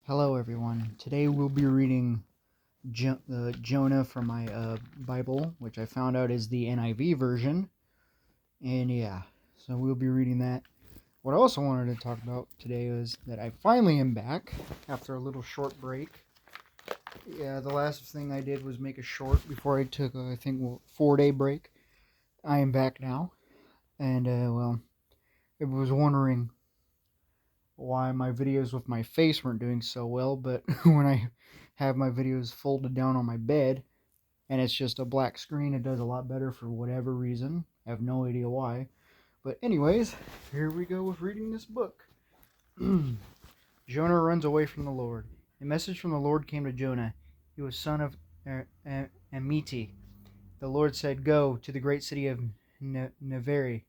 Hello, everyone. Today we'll be reading Jonah from my Bible, which I found out is the NIV version. And yeah, so we'll be reading that. What I also wanted to talk about today is that I finally am back after a little short break. Yeah, the last thing I did was make a short before I took, I think, 4-day break. I am back now. And, I was wondering why my videos with my face weren't doing so well, but when I have my videos folded down on my bed and it's just a black screen, it does a lot better for whatever reason. I have no idea why. But anyways, here we go with reading this book. Jonah runs away from the Lord. A message from the Lord came to Jonah. He was son of Amittai. The Lord said, "Go to the great city of Nineveh,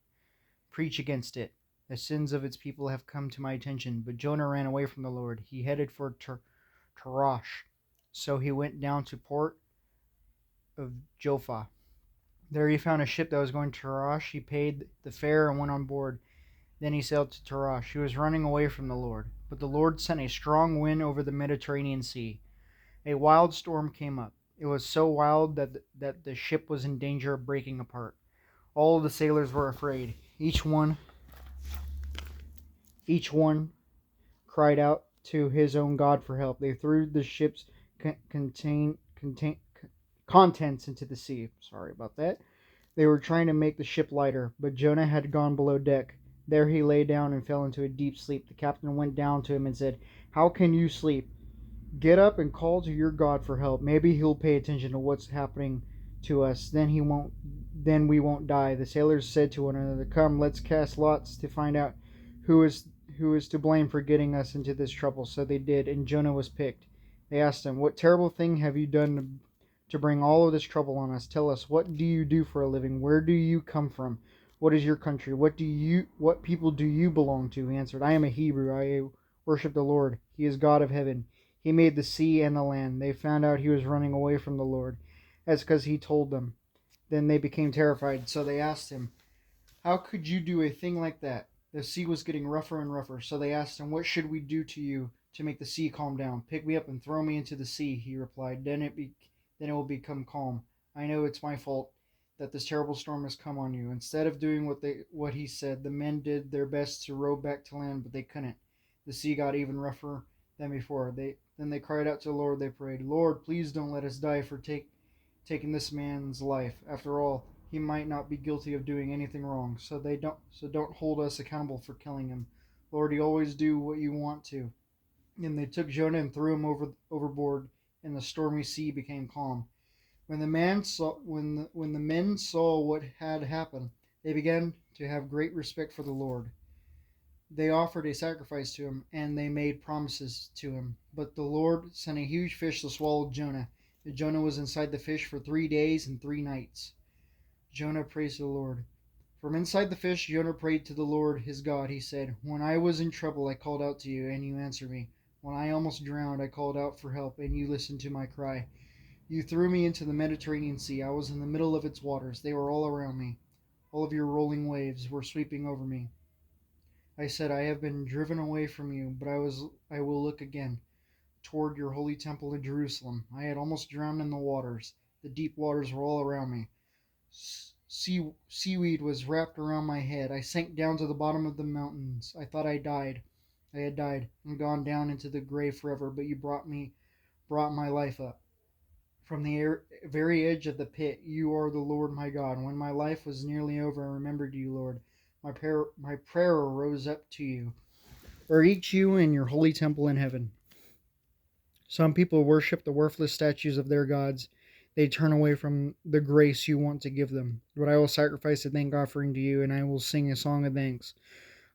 preach against it. The sins of its people have come to my attention." But Jonah ran away from the Lord. He headed for Tarshish. So he went down to port of Joppa. There he found a ship that was going to Tarshish. He paid the fare and went on board. Then he sailed to Tarshish. He was running away from the Lord. But the Lord sent a strong wind over the Mediterranean Sea. A wild storm came up. It was so wild that the ship was in danger of breaking apart. All the sailors were afraid. Each one cried out to his own God for help. They threw the ship's contents into the sea. Sorry about that. They were trying to make the ship lighter, but Jonah had gone below deck. There he lay down and fell into a deep sleep. The captain went down to him and said, "How can you sleep? Get up and call to your God for help. Maybe he'll pay attention to what's happening to us. Then we won't die." The sailors said to one another, "Come, let's cast lots to find out who is to blame for getting us into this trouble." So they did, and Jonah was picked. They asked him, "What terrible thing have you done to bring all of this trouble on us? Tell us, what do you do for a living? Where do you come from? What is your country? What people do you belong to?" He answered, "I am a Hebrew. I worship the Lord. He is God of heaven. He made the sea and the land." They found out he was running away from the Lord. That's because he told them. Then they became terrified. So they asked him, "How could you do a thing like that?" The sea was getting rougher and rougher. So they asked him, "What should we do to you to make the sea calm down?" "Pick me up and throw me into the sea," he replied. Then it will become calm. I know it's my fault that this terrible storm has come on you." Instead of doing what he said, the men did their best to row back to land, but they couldn't. The sea got even rougher than before. Then they cried out to the Lord. They prayed, "Lord, please don't let us die for taking this man's life. After all, he might not be guilty of doing anything wrong. So don't hold us accountable for killing him. Lord, you always do what you want to." And they took Jonah and threw him overboard, and the stormy sea became calm. When the men saw what had happened, they began to have great respect for the Lord. They offered a sacrifice to him, and they made promises to him. But the Lord sent a huge fish to swallow Jonah. And Jonah was inside the fish for 3 days and 3 nights. Jonah prays to the Lord. From inside the fish, Jonah prayed to the Lord his God. He said, "When I was in trouble, I called out to you, and you answered me. When I almost drowned, I called out for help, and you listened to my cry. You threw me into the Mediterranean Sea. I was in the middle of its waters. They were all around me. All of your rolling waves were sweeping over me. I said, I have been driven away from you, but I will look again toward your holy temple in Jerusalem. I had almost drowned in the waters. The deep waters were all around me. Seaweed was wrapped around my head. I sank down to the bottom of the mountains. I thought I had died and gone down into the grave forever, but you brought my life up. From the very edge of the pit, you are the Lord my God. When my life was nearly over, I remembered you, Lord. My prayer rose up to you, or each you in your holy temple in heaven. Some people worship the worthless statues of their gods. They turn away from the grace you want to give them. But I will sacrifice a thank offering to you, and I will sing a song of thanks.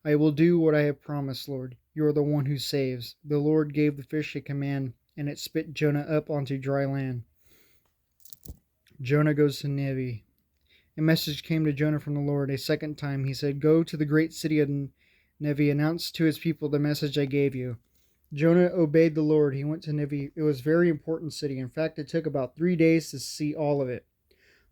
I will do what I have promised, Lord. You are the one who saves. The Lord gave the fish a command, and it spit Jonah up onto dry land. Jonah goes to Nineveh. A message came to Jonah from the Lord a second time. He said, "Go to the great city of Nineveh, announce to its people the message I gave you." Jonah obeyed the Lord. He went to Nineveh. It was a very important city. In fact, it took about 3 days to see all of it.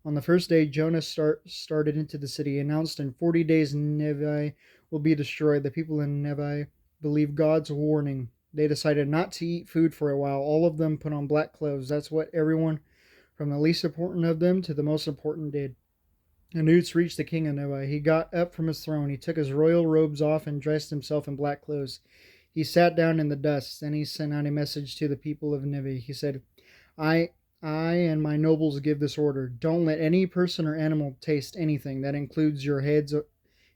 On the first day, Jonah started into the city, announced in 40 days Nineveh will be destroyed. The people in Nineveh believed God's warning. They decided not to eat food for a while. All of them put on black clothes. That's what everyone, from the least important of them to the most important, did. The news reached the king of Nineveh. He got up from his throne. He took his royal robes off and dressed himself in black clothes. He sat down in the dust. Then he sent out a message to the people of Nineveh. He said, I I and my nobles give this order. Don't let any person or animal taste anything. That includes your heads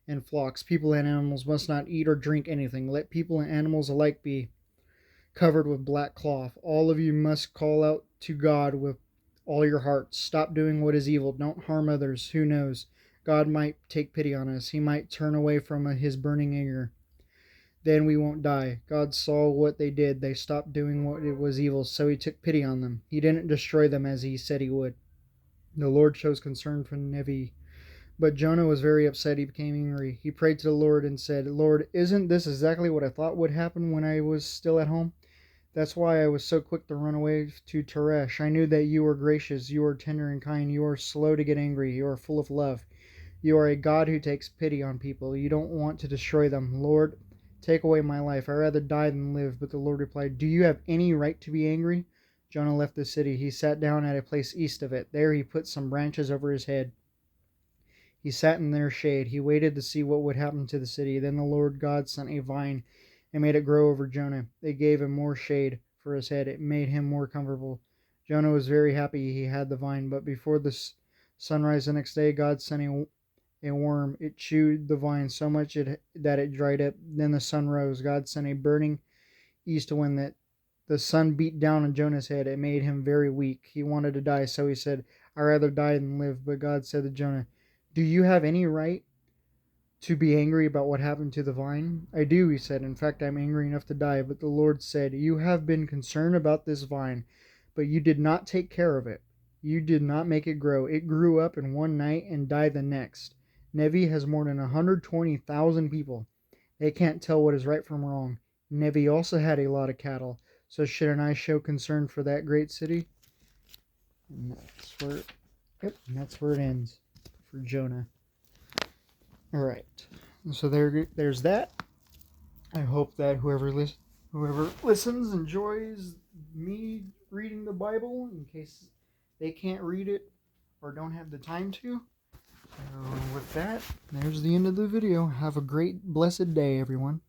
and flocks. People and animals must not eat or drink anything. Let people and animals alike be covered with black cloth. All of you must call out to God with all your hearts. Stop doing what is evil. Don't harm others. Who knows? God might take pity on us. He might turn away from his burning anger. Then we won't die. God saw what they did. They stopped doing what was evil, so he took pity on them. He didn't destroy them as he said he would. The Lord shows concern for Nineveh. But Jonah was very upset. He became angry. He prayed to the Lord and said, Lord, isn't this exactly what I thought would happen when I was still at home? That's why I was so quick to run away to Teresh. I knew that you are gracious, you are tender and kind, you are slow to get angry, you are full of love. You are a God who takes pity on people. You don't want to destroy them. Lord, take away my life. I'd rather die than live. But the Lord replied, Do you have any right to be angry? Jonah left the city. He sat down at a place east of it. There he put some branches over his head. He sat in their shade. He waited to see what would happen to the city. Then the Lord God sent a vine and made it grow over Jonah. It gave him more shade for his head. It made him more comfortable. Jonah was very happy he had the vine. But before the sunrise the next day, God sent a worm. It chewed the vine so much that it dried up. Then the sun rose. God sent a burning east wind that the sun beat down on Jonah's head. It made him very weak. He wanted to die, so he said, I'd rather die than live. But God said to Jonah, Do you have any right to be angry about what happened to the vine? I do, he said. In fact, I'm angry enough to die. But the Lord said, You have been concerned about this vine, but you did not take care of it. You did not make it grow. It grew up in one night and died the next. Nevi has more than 120,000 people. They can't tell what is right from wrong. Nevi also had a lot of cattle. So shouldn't I show concern for that great city? And that's where it ends for Jonah. All right. So there's that. I hope that whoever listens enjoys me reading the Bible in case they can't read it or don't have the time to. So with that, there's the end of the video. Have a great, blessed day, everyone.